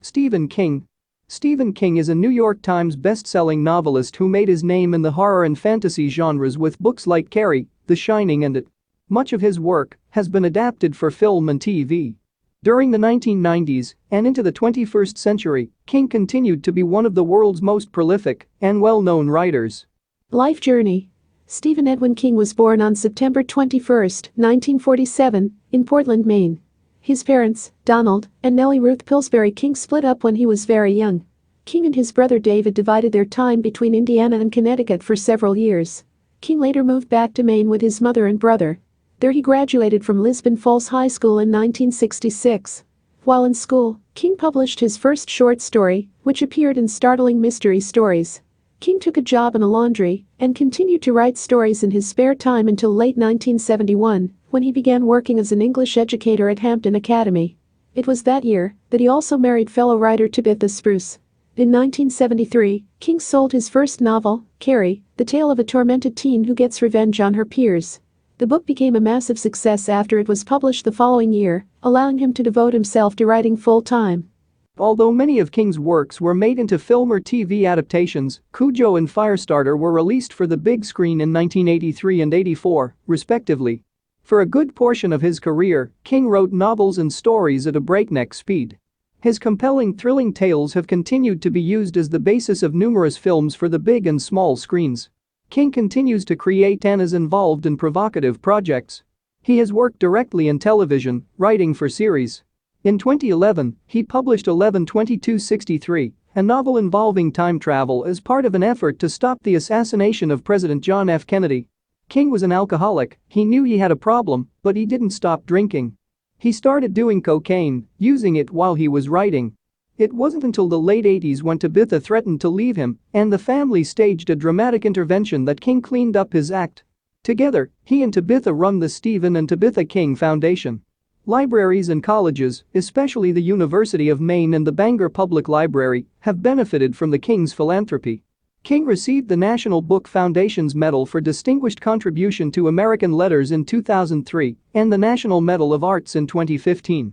Stephen King. Stephen King is a New York Times best-selling novelist who made his name in the horror and fantasy genres with books like Carrie, The Shining and It. Much of his work has been adapted for film and TV. During the 1990s and into the 21st century, King continued to be one of the world's most prolific and well-known writers. Life journey. Stephen Edwin King was born on September 21, 1947, in Portland, Maine. His parents, Donald and Nellie Ruth Pillsbury King, split up when he was very young. King and his brother David divided their time between Indiana and Connecticut for several years. King later moved back to Maine with his mother and brother. There he graduated from Lisbon Falls High School in 1966. While in school, King published his first short story, which appeared in Startling Mystery Stories. King took a job in a laundry and continued to write stories in his spare time until late 1971, when he began working as an English educator at Hampton Academy. It was that year that he also married fellow writer Tabitha Spruce. In 1973, King sold his first novel, Carrie, the tale of a tormented teen who gets revenge on her peers. The book became a massive success after it was published the following year, allowing him to devote himself to writing full-time. Although many of King's works were made into film or TV adaptations, Cujo and Firestarter were released for the big screen in 1983 and '84, respectively. For a good portion of his career, King wrote novels and stories at a breakneck speed. His compelling, thrilling tales have continued to be used as the basis of numerous films for the big and small screens. King continues to create and is involved in provocative projects. He has worked directly in television, writing for series. In 2011, he published 11/22/63, a novel involving time travel as part of an effort to stop the assassination of President John F. Kennedy. King was an alcoholic. He knew he had a problem, but he didn't stop drinking. He started doing cocaine, using it while he was writing. It wasn't until the late 80s when Tabitha threatened to leave him and the family staged a dramatic intervention that King cleaned up his act. Together, he and Tabitha run the Stephen and Tabitha King Foundation. Libraries and colleges, especially the University of Maine and the Bangor Public Library, have benefited from the King's philanthropy. King received the National Book Foundation's Medal for Distinguished Contribution to American Letters in 2003 and the National Medal of Arts in 2015.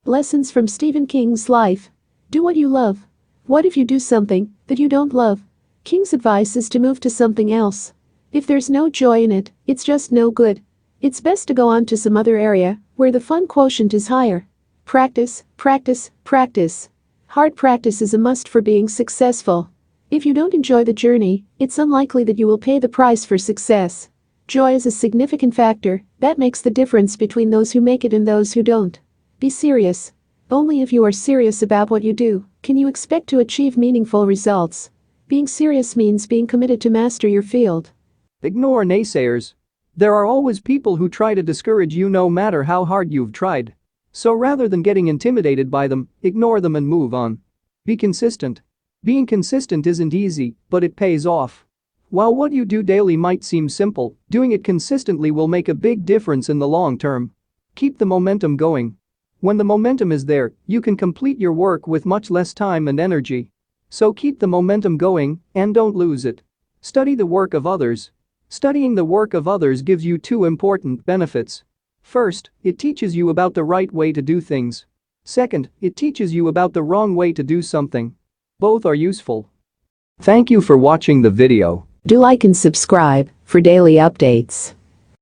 Lessons from Stephen King's life. Do what you love. What if you do something that you don't love? King's advice is to move to something else. If there's no joy in it, it's just no good. It's best to go on to some other area where the fun quotient is higher. Practice, practice, practice. Hard practice is a must for being successful. If you don't enjoy the journey, it's unlikely that you will pay the price for success. Joy is a significant factor that makes the difference between those who make it and those who don't. Be serious. Only if you are serious about what you do can you expect to achieve meaningful results. Being serious means being committed to master your field. Ignore naysayers. There are always people who try to discourage you no matter how hard you've tried. So rather than getting intimidated by them, ignore them and move on. Be consistent. Being consistent isn't easy, but it pays off. While what you do daily might seem simple, doing it consistently will make a big difference in the long term. Keep the momentum going. When the momentum is there, you can complete your work with much less time and energy. So keep the momentum going and don't lose it. Study the work of others. Studying the work of others gives you two important benefits. First, it teaches you about the right way to do things. Second, it teaches you about the wrong way to do something. Both are useful. Thank you for watching the video. Do like and subscribe for daily updates.